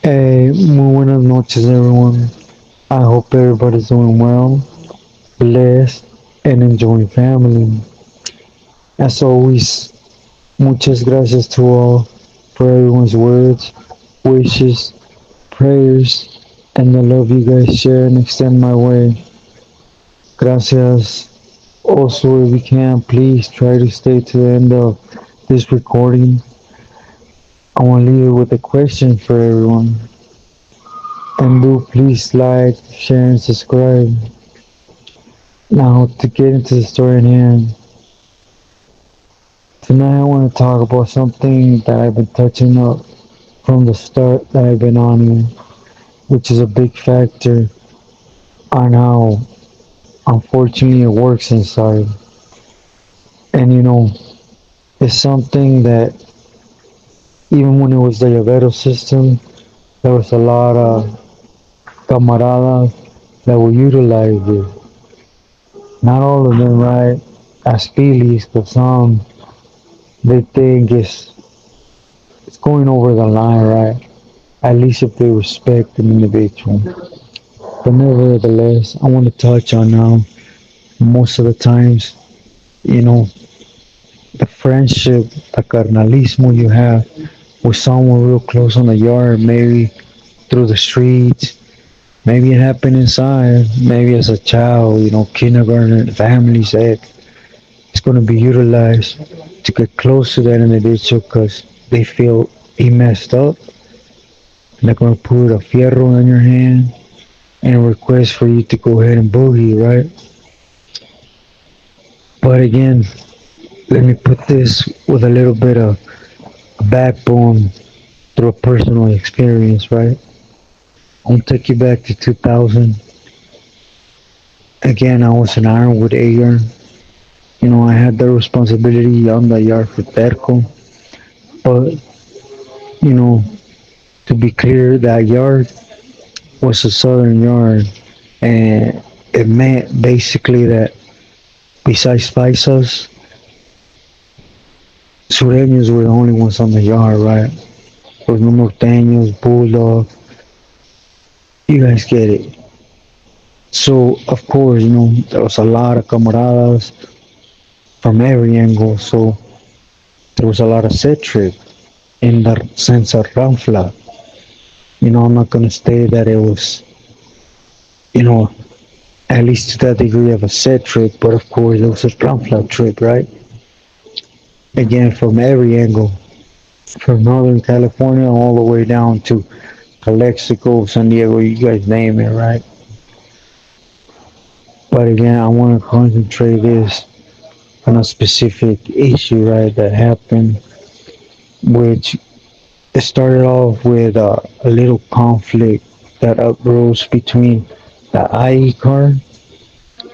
Muy buenas noches, everyone. I hope everybody's doing well, blessed, and enjoying family. As always, muchas gracias to all for everyone's words, wishes, prayers, and the love you guys share and extend my way. Gracias. Also, if you can, please try to stay to the end of this recording. I want to leave you with a question for everyone. And do please like, share, and subscribe. Now, to get into the story in hand, tonight I want to talk about something that I've been touching up from the start that I've been on here, which is a big factor on how unfortunately it works inside. And it's something that even when it was the Llavero system, there was a lot of camaradas that would utilize it. Not all of them, right? As feelies, but some they think it's going over the line, right? At least if they respect an individual. But nevertheless, I want to touch on now most of the times, you know, the friendship, the carnalismo you have with someone real close on the yard, maybe through the streets, maybe it happened inside, maybe as a child, kindergarten, family said it's going to be utilized to get close to that individual because they feel he messed up. And they're going to put a fierro in your hand and request for you to go ahead and boogie, right? But again, let me put this with a little bit of backbone through a personal experience, right? I'll take you back to 2000. Again, I was an Ironwood Ager. I had the responsibility on the yard for Terco. But, you know, to be clear, that yard was a southern yard. And it meant basically that besides Paisas, Sureños were the only ones on the yard, right? There was no Norteños, Bulldogs. You guys get it. So, of course, there was a lot of camaradas from every angle. So, there was a lot of set trip in the sense of Ramfla. I'm not going to say that it was, you know, at least to that degree of a set trip, but of course, it was a Ramfla trip, right? Again, from every angle, from Northern California all the way down to Calexico, San Diego, you guys name it, right? But again, I want to concentrate this on a specific issue, right, that happened, which it started off with a little conflict that arose between the IE car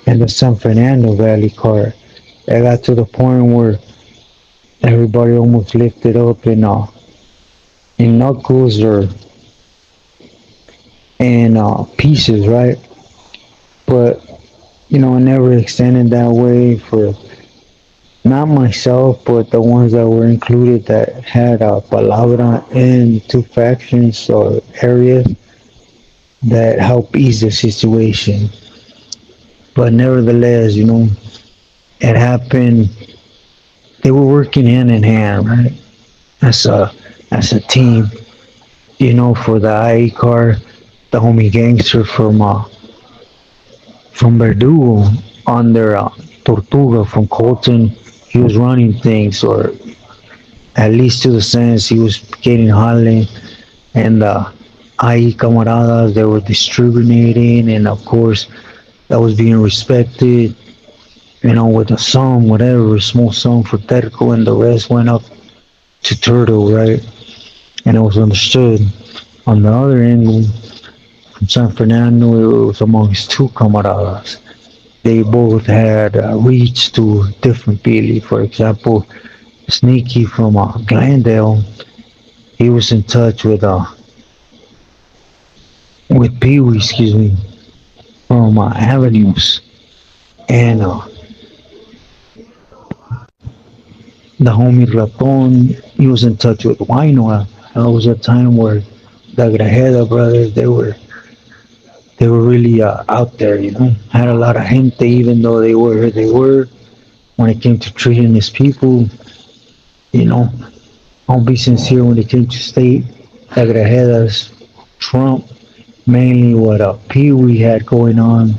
and the San Fernando Valley car. It got to the point where everybody almost lifted up in knuckles or in pieces, right? But I never extended that way for not myself, but the ones that were included that had a palabra in two factions or areas that help ease the situation. But nevertheless, it happened. They were working hand in hand, right? As a team. For the IE car, the homie gangster from Verdugo under Tortuga from Colton, he was running things, or at least to the sense he was getting Harlem, and the IE camaradas they were distributing, and of course that was being respected. With a sum, whatever, a small sum for Terco, and the rest went up to Turtle, right? And it was understood. On the other angle, from San Fernando, it was amongst two camaradas. They both had reach to different Billy. For example, Sneaky from Glendale, he was in touch with Pee Wee, excuse me, from Avenues, and the homie Raton, he was in touch with Wino. That was a time where the Grajeda brothers, they were really out there, had a lot of gente, even though they were when it came to treating his people, you know, I'll be sincere when it came to state, the Grajedas Trump mainly what Pee Wee had going on,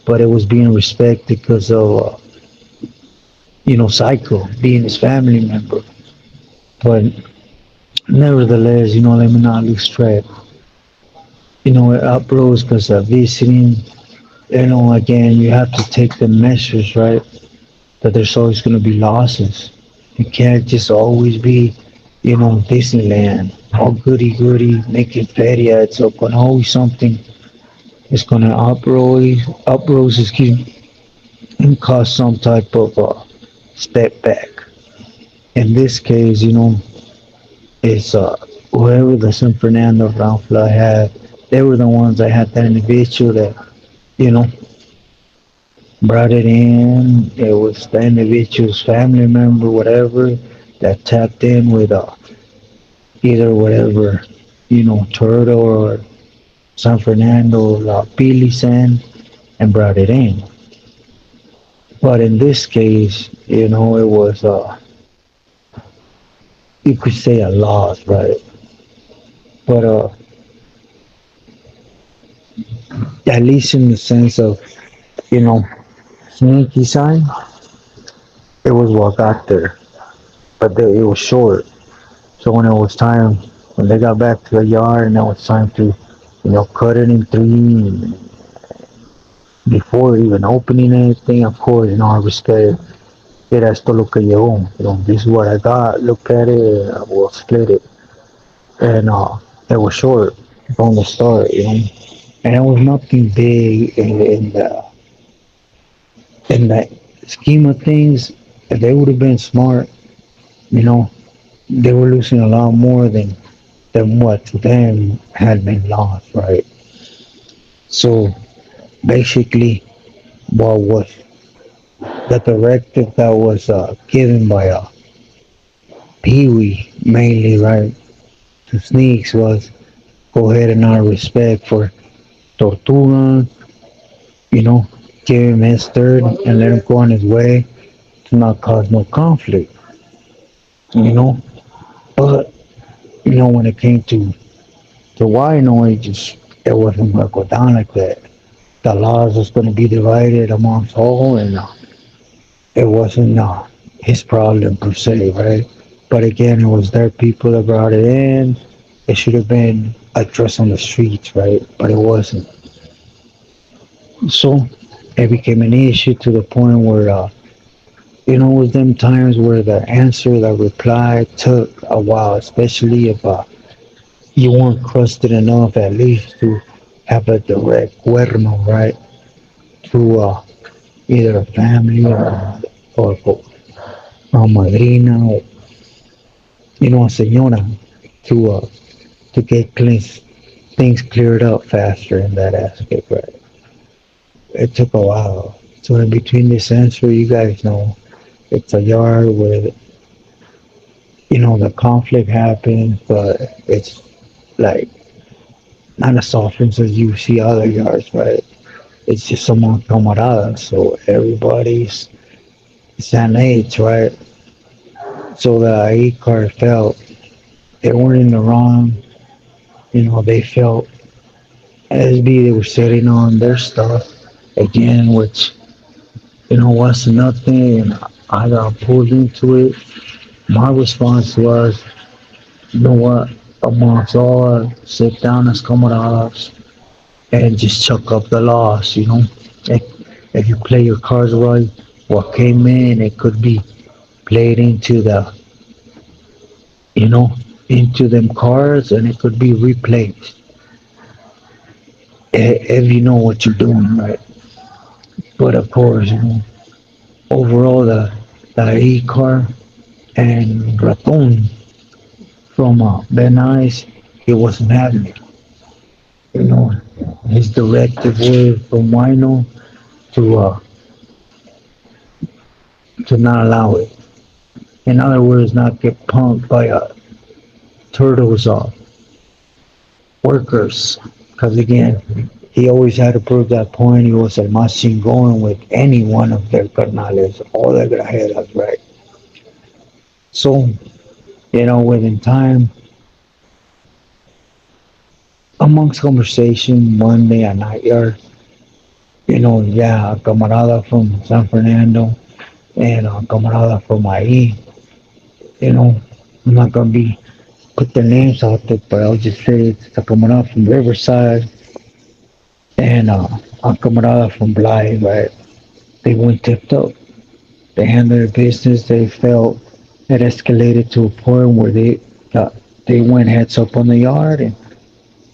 but it was being respected because of, Psycho being his family member. But nevertheless, let me not lose track. It uprose because of visiting. Again, you have to take the measures, right? That there's always going to be losses. You can't just always be, Disneyland, all goody goody, making feria. It's going to always something. It's going to uprose, excuse me, and cause some type of step back. In this case, it's whoever the San Fernando ground flood had. They were the ones that had that individual that, you know, brought it in. It was the individual's family member, whatever, that tapped in with either whatever, Turtle or San Fernando, Pili sand and brought it in. But in this case, it was, you could say a loss, right? But at least in the sense of, you know, sneaky sign, it was what got there. But it was short. So when it was time, when they got back to the yard and it was time to, cut it in three before even opening anything, of course, I was scared. Era esto lo que llegó. This is what I got. Look at it. I will split it. And it was short from the start, And it was nothing big in the scheme of things. If they would have been smart, you know, they were losing a lot more than what to them had been lost, right? So basically, what was the directive that was given by Pee Wee mainly, right, to Sneaks was go ahead and out of respect for Tortuga, you know, give him his third and let him go on his way to not cause no conflict, you know. But when it came to wino, it wasn't gonna go down like that. The laws was gonna be divided amongst all, and it wasn't his problem per se, right? But again, it was their people that brought it in. It should have been addressed on the streets, right? But it wasn't. So it became an issue to the point where, it was them times where the reply took a while, especially if you weren't crusted enough at least to have a direct cuerno, right? To either a family or madrina or, a señora to get things cleared up faster in that aspect, right? It took a while. So in between this answer, you guys know it's a yard where the conflict happens, but it's like not as often as you see other yards, right? It's just among camaradas, so everybody's same age, right? So the A card felt they weren't in the wrong. They felt SB they were sitting on their stuff again, which wasn't nothing, and I got pulled into it. My response was, you know what, amongst all, sit down as camaradas and just chuck up the loss, If, if you play your cards right, what came in, it could be played you know, into them cards and it could be replaced if you know what you're doing, right? But of course, overall, the E card and Raton from Ben Ice, he wasn't having it. You know, his directive was from Wino to uh, to not allow it. In other words, not get punked by turtles workers. Because again, he always had to prove that point. He was el más chingón with any one of their carnales, all the grajedas, right? So, within time, amongst conversation, one day at night yard, yeah, a camarada from San Fernando and a camarada from ahí, you know, I'm not gonna be put their names out there, but I'll just say it's a camarada from Riverside and a camarada from Blythe, right? They went tipped up. They handled their business. They felt it escalated to a point where got, they went heads up on the yard and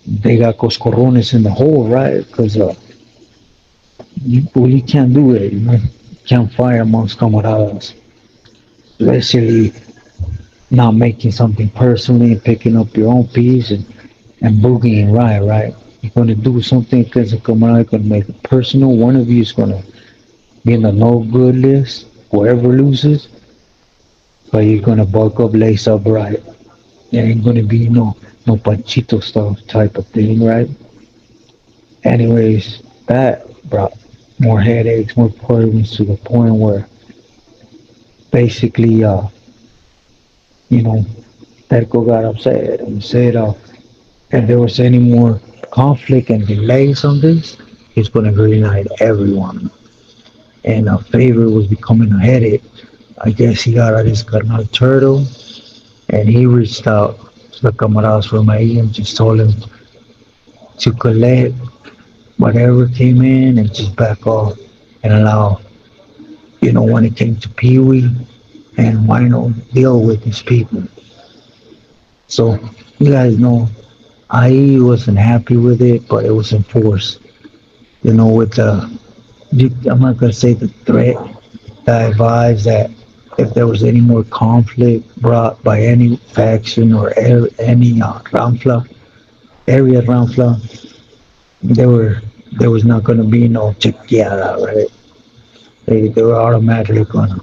they got coscorrones in the hole, right? Because you can't do it. You can't fire amongst camaradas, especially not making something personally and picking up your own piece and boogieing right? You're going to do something because a camarada going to make it personal. One of you is going to be in the no good list, whoever loses, but you're going to buck up, lace up right. There ain't going to be no panchito stuff type of thing, right? Anyways, that brought more headaches, more problems to the point where basically, you know, Terco got upset and said if there was any more conflict and delays on this, he's going to greenlight everyone. And a favor was becoming a headache. I guess he got out his carnal turtle and he reached out to the camaradas from ahí and just told him to collect whatever came in and just back off and allow, when it came to Pee Wee and Wino deal with these people. So you guys know I wasn't happy with it, but it was enforced. With I'm not gonna say the threat, the advised that if there was any more conflict brought by any faction or any Ramfla, area Ramfla, there were there was not gonna be no chequeada, right? They were automatically gonna,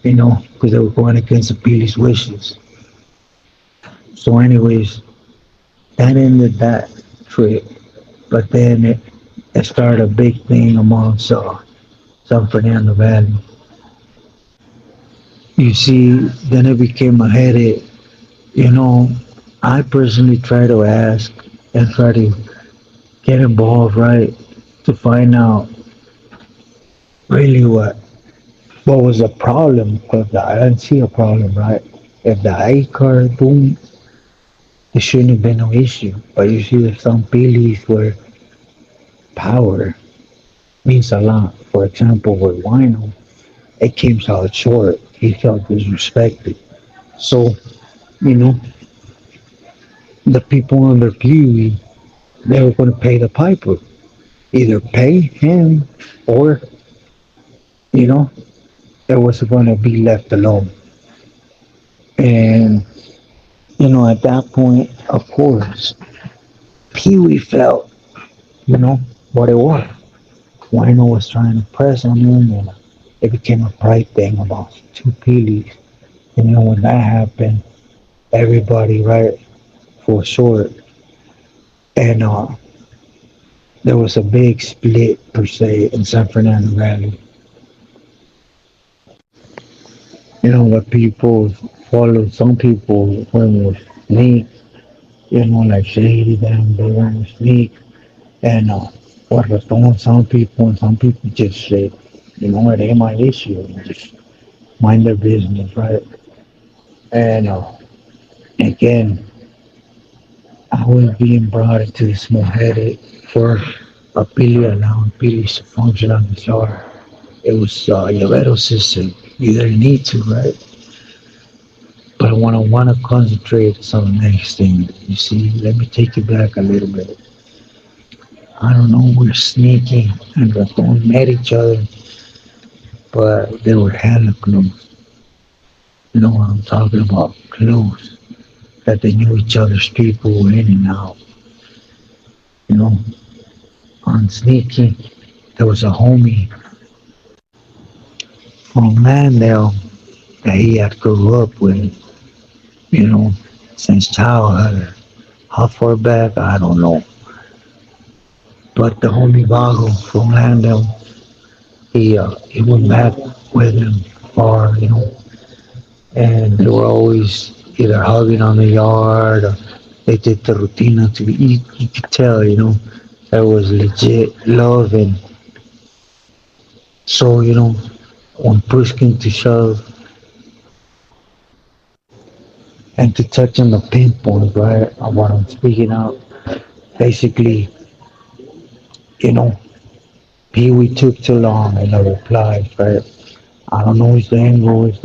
because they were going against the police wishes. So, anyways, that ended that trip. But then it started a big thing amongst San Fernando Valley. You see, then it became a headache. You know, I personally try to ask and try to get involved, right, to find out really what was the problem. Because I didn't see a problem, right? If the I card boom, it shouldn't have been no issue. But you see, there's some beliefs where power means a lot. For example, with Wino, it came out short. He felt disrespected. So, you know, the people under Peewee, they were going to pay the piper. Either pay him or, you know, it was going to be left alone. And, at that point, of course, Peewee felt, you know, what it was. Wino was trying to press on him, and it became a pride thing about two Peelies. When that happened, everybody, right, for short. And there was a big split, per se, in San Fernando Valley. The people followed, some people went with me, like Shady, them, they went with me. And what was on some people, and some people just said, it ain't my issue, just mind their business, right? And again, I was being brought into this small headache for a Pili allowing Pilis to function on the yard. It was Llavero's system. You didn't need to, right? But I want to concentrate on the next thing. You see, let me take you back a little bit. I don't know, we're sneaking and Raton met each other, but they were hella close. You know what I'm talking about? Close. That they knew each other's people in and out. You know, on sneaking, there was a homie from Landale that he had grew up with, since childhood. How far back? I don't know. But the homie Vago from Landell, he went back with him far, and they were always either hugging on the yard or they did the rutina to you could tell, there was legit love. And so, when push came to shove and to touch on the pinpoint, right, of what I'm speaking of, basically, you know, Pee Wee took too long in the replies, right? I don't know his angle, his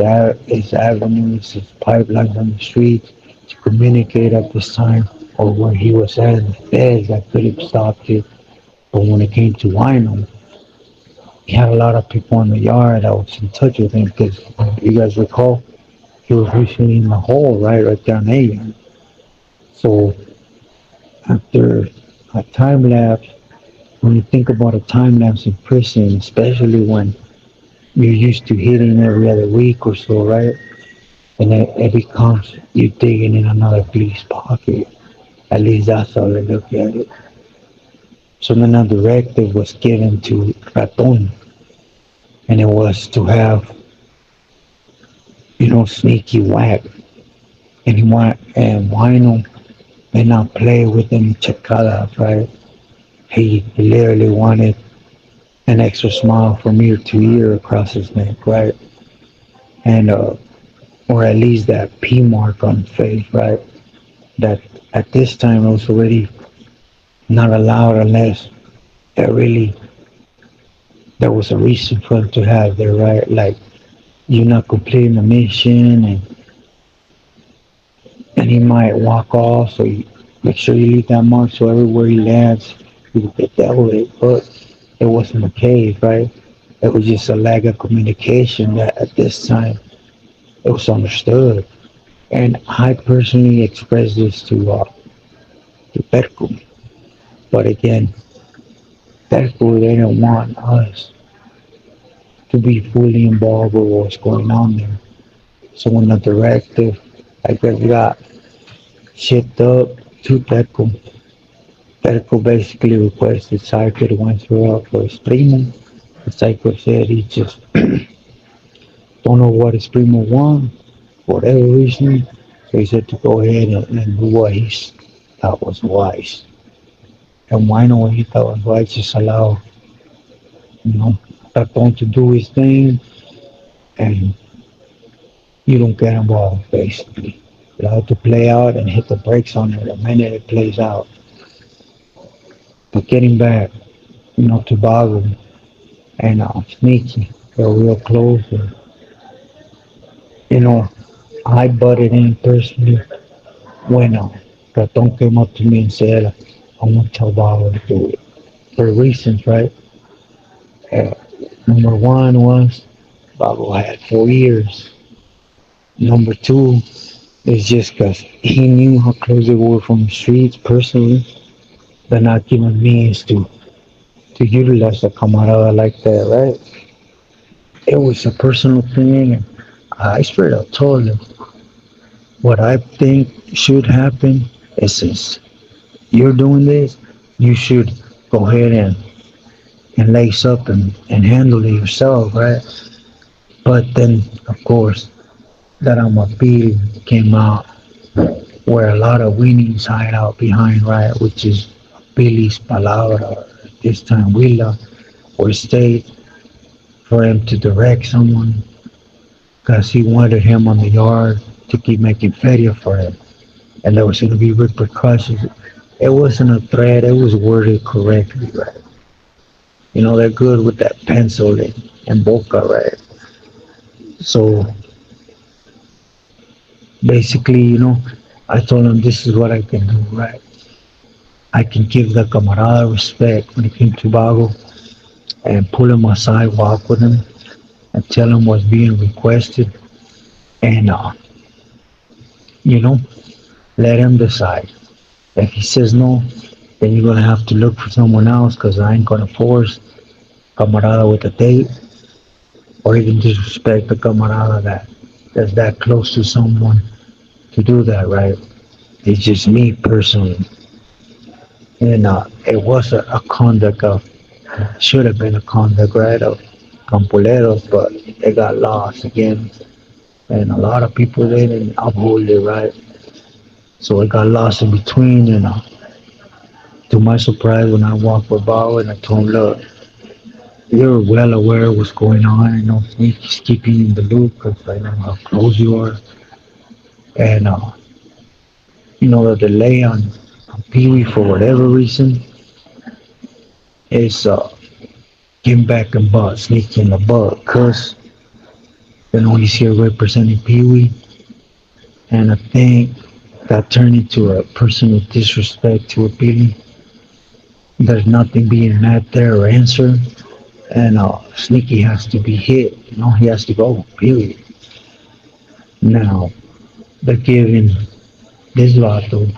avenues, his pipelines on the street to communicate at this time, or where he was at in the feds that could have stopped it. But when it came to wino, he had a lot of people in the yard that was in touch with him because you guys recall he was recently in the hole, right there in A. So after a time lapse, when you think about a time lapse in prison, especially when you're used to hitting every other week or so, right? And it becomes you digging in another police pocket. At least that's how I look at it. So then a directive was given to Raton, and it was to have, sneaky whack. And he want and Wino may not play with any chacadas, right? He literally wanted an extra smile from ear to ear across his neck, right? And or at least that P mark on his face, right? That at this time it was already not allowed unless there really there was a reason for him to have there, right? Like you're not completing the mission, and he might walk off, so you make sure you leave that mark so everywhere he lands, he will get dealt with it. But it wasn't the case, right? It was just a lack of communication that at this time it was understood. And I personally expressed this to Perco. But again, Perco didn't want us to be fully involved with what's going on there. So when the directive, I guess, got shipped up to Perco, Perco basically requested Psycho to answer up for his primo. The Psycho said he just don't know what his primo want for whatever reason. So he said to go ahead and do what he thought was wise. And why not what he thought was wise, just allow, you know, Raton to do his thing and you don't get involved basically. Allow it to play out and hit the brakes on it the minute it plays out. But getting back, to Bago and Sneaky, they're real close. And, you know, I butted in personally when Raton came up to me and said, I want to tell Bago to do it. For reasons, right? Uh, Number one was Bago had 4 years. Number two is just because he knew how close they were from the streets personally. They're not given means to utilize the camarada like that, right? It was a personal thing, and I straight up told him what I think should happen is since you're doing this, you should go ahead and lace up and handle it yourself, right? But then, of course, that appeal came out where a lot of winnings hide out behind, right? Which is Billy's palabra, or this time Willa, or state for him to direct someone because he wanted him on the yard to keep making feria for him. And there was going to be repercussions. It wasn't a threat, it was worded correctly, right? They're good with that pencil and boca, right? So basically, I told him this is what I can do, right? I can give the camarada respect when it came to Bago and pull him aside, walk with him, and tell him what's being requested, and you know, let him decide. If he says no, then you're gonna have to look for someone else, cause I ain't gonna force camarada with a date or even disrespect the camarada that's that close to someone to do that, right? It's just me personally. And it was a conduct of, should have been a conduct, right, of Campoleros, but it got lost again. And a lot of people didn't uphold it, right? So it got lost in between. And to my surprise, when I walked with Bob and I told him, look, you're well aware of what's going on. I know he's keeping you in the loop because I know how close you are. And, the delay on Pee Wee for whatever reason is getting back and butt, sneaking the butt, cuz he's here representing Pee Wee. And I think that turned into a personal disrespect to a Billy. There's nothing being met there or answered. And Sneaky has to be hit. He has to go, period. Now, they're giving this vato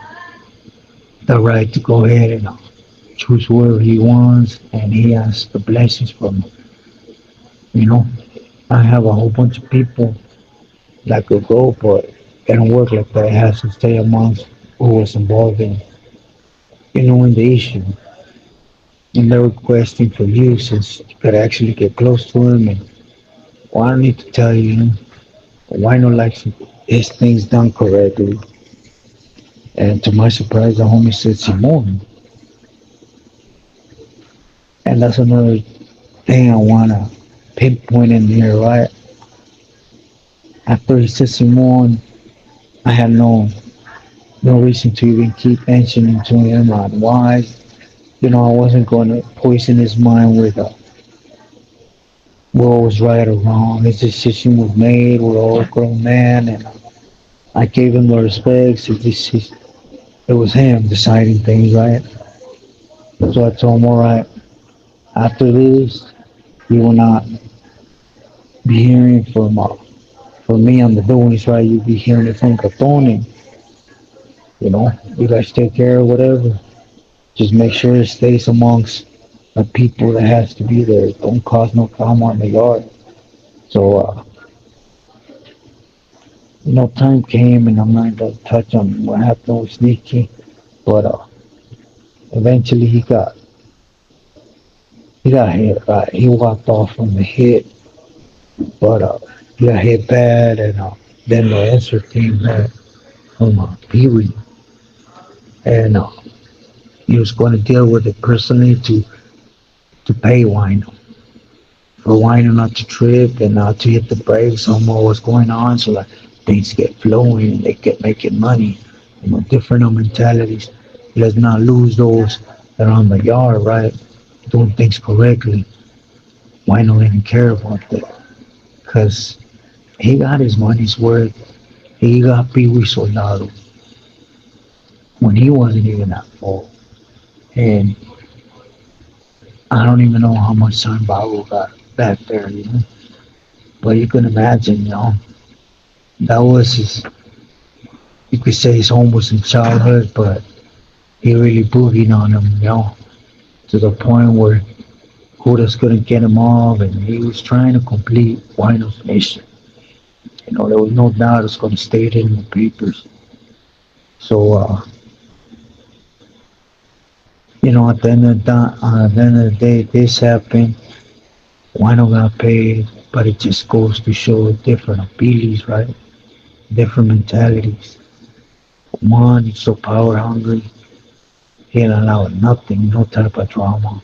the right to go ahead and choose whoever he wants, and he has the blessings from it. You know, I have a whole bunch of people that could go, but it don't work like that. It has to stay amongst who was involved in the issue. And they're requesting for you since you could actually get close to him. And well, I don't need to tell you, why not like his things done correctly. And to my surprise, the homie said Simone. And that's another thing I want to pinpoint in here, right? After he said Simone, I had no reason to even keep mentioning to him on why. I wasn't going to poison his mind with what was right or wrong. His decision was made. We're all grown men, and I gave him the respect. So it was him deciding things, right? So I told him, all right, after this, you will not be hearing from me on the doings, right? You'll be hearing it from Catone. You guys take care of whatever. Just make sure it stays amongst the people that has to be there. Don't cause no drama in the yard. So, time came, and I'm not gonna touch on what happened with Sneaky, but eventually he got hit. Right, he walked off from the hit, but he got hit bad, and then the answer came back from Pee Wee, and he was going to deal with it personally to pay Wino for Wino not to trip and not to hit the brakes on what was going on, so that things get flowing and they get making money. Different mentalities. Let's not lose those that are on the yard, right? Doing things correctly. Wino didn't care about that because he got his money's worth. He got Pee Wee Soldado when he wasn't even at fault. And I don't even know how much time Babu got back there. But you can imagine, that was you could say his almost in childhood, but he really boogied on him, to the point where Judas couldn't get him off, and he was trying to complete Wino's mission. There was no doubt it's going to state it in the papers. So, at the end of the day, this happened. Wino got paid, but it just goes to show different abilities, right? Different mentalities. One, he's so power hungry, he didn't allow nothing, no type of drama.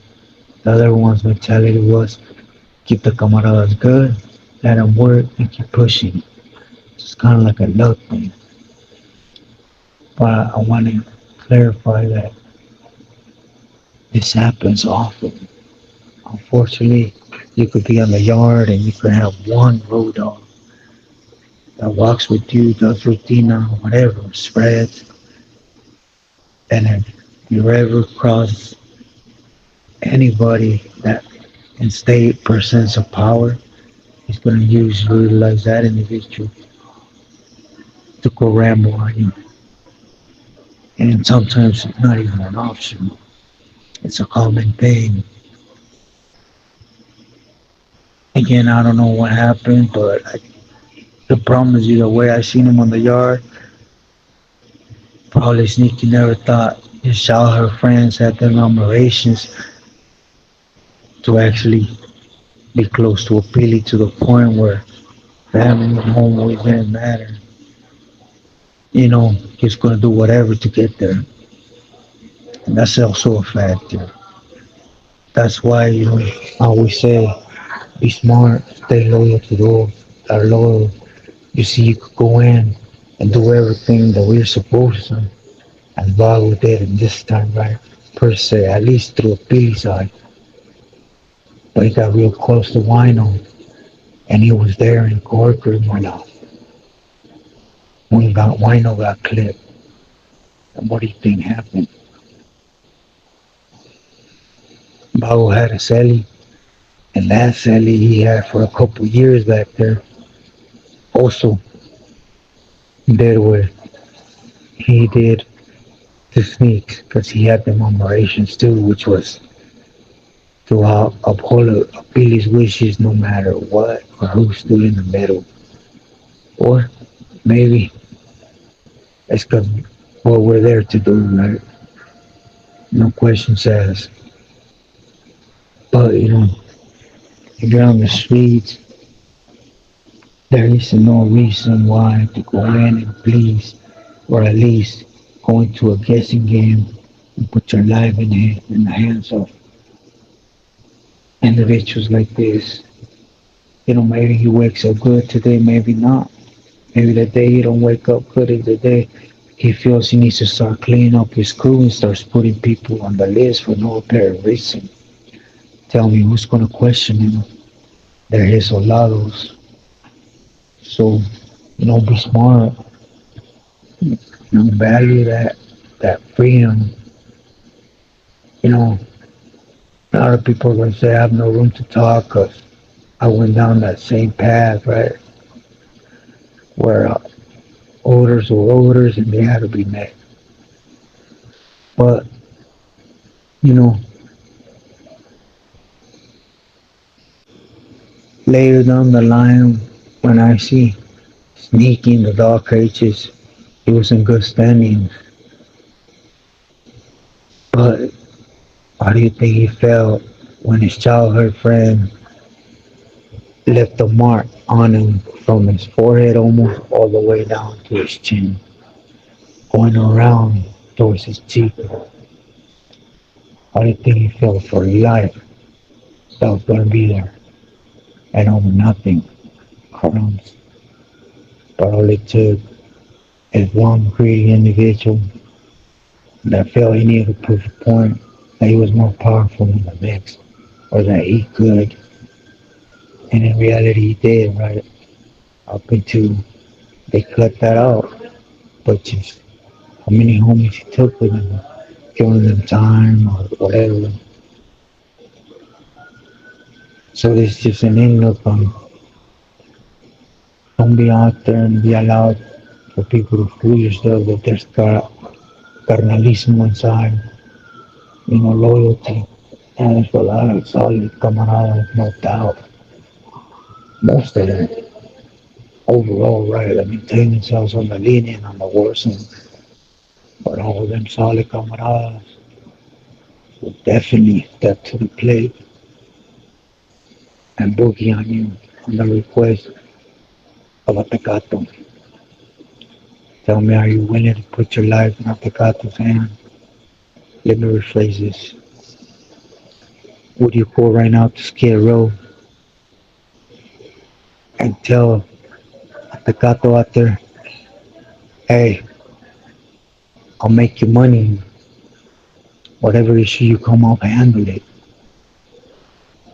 The other one's mentality was keep the camaradas good, let them work, and keep pushing. It's kind of like a luck thing. But I want to clarify that this happens often. Unfortunately, you could be on the yard and you could have one road dog that walks with you, does routine or whatever, spreads, and if you ever cross anybody that in state per sense of power, he's going to utilize that individual to go ramble on you. And sometimes it's not even an option. It's a common thing. Again, I don't know what happened, but the problem is either way. I seen him on the yard, Probably Sneaky never thought his childhood friends had them admirations to actually be close to a Billy to the point where family and home always didn't matter. He's gonna do whatever to get there. And that's also a factor. That's why, I always say be smart, stay loyal to those that are loyal. You see, you could go in and do everything that we're supposed to, as Vago did in this time, right? Per se, at least through a Billy side. But he got real close to Wino, and he was there in courtroom when Wino got clipped. And what do you think happened? Vago had a celly, and that celly he had for a couple years back there. Also, did what he did to Sneaks, because he had them operations too, which was to uphold Billy's wishes no matter what or who stood in the middle. Or maybe it's because what we're there to do, right? No questions asked. But if you're on the streets, there is no reason why to go in and please, or at least go into a guessing game and put your life in the hands of individuals like this. Maybe he wakes up good today, maybe not. Maybe the day he don't wake up good is the day he feels he needs to start cleaning up his crew and starts putting people on the list for no apparent reason. Tell me who's gonna question him? They're his soldados. So, be smart. Value that freedom. A lot of people are gonna say I have no room to talk because I went down that same path, right? Where orders were orders and they had to be met. But, you know, later down the line, when I see Sneaky in the dog cages, he was in good standing. But how do you think he felt when his childhood friend left a mark on him from his forehead almost all the way down to his chin, going around towards his cheek? How do you think he felt for life that was going to be there and over nothing? Crumbs. But all it took is one greedy individual that felt he needed to prove a point that he was more powerful than the next, or that he could. And in reality, he did, right? Up until they cut that out. But just how many homies he took with him, giving them time or whatever. So there's just an end on don't be out there and be allowed for people to fool yourself that there's carnalismo inside, loyalty. And there's a lot of solid camaradas, no doubt. Most of them overall, right, I maintain themselves on the linear and on the worst end. But all of them solid camaradas will definitely step to the plate and boogie on you on the request of a tecato. Tell me, are you willing to put your life in a tecato's hand? Let me rephrase this. Would you go right now to Skid Row and tell a tecato out there, hey, I'll make you money. Whatever issue you come up, handle it.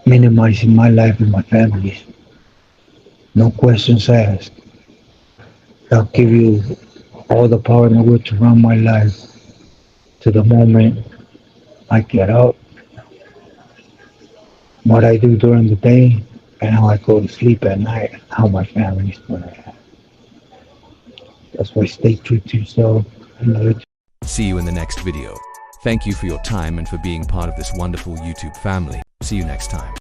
Minimizing my life and my family's. No questions asked. I'll give you all the power in the world to run my life to the moment I get up, what I do during the day, and how I go to sleep at night, how my family's gonna have. That's why stay true to yourself and let it. See you in the next video. Thank you for your time and for being part of this wonderful YouTube family. See you next time.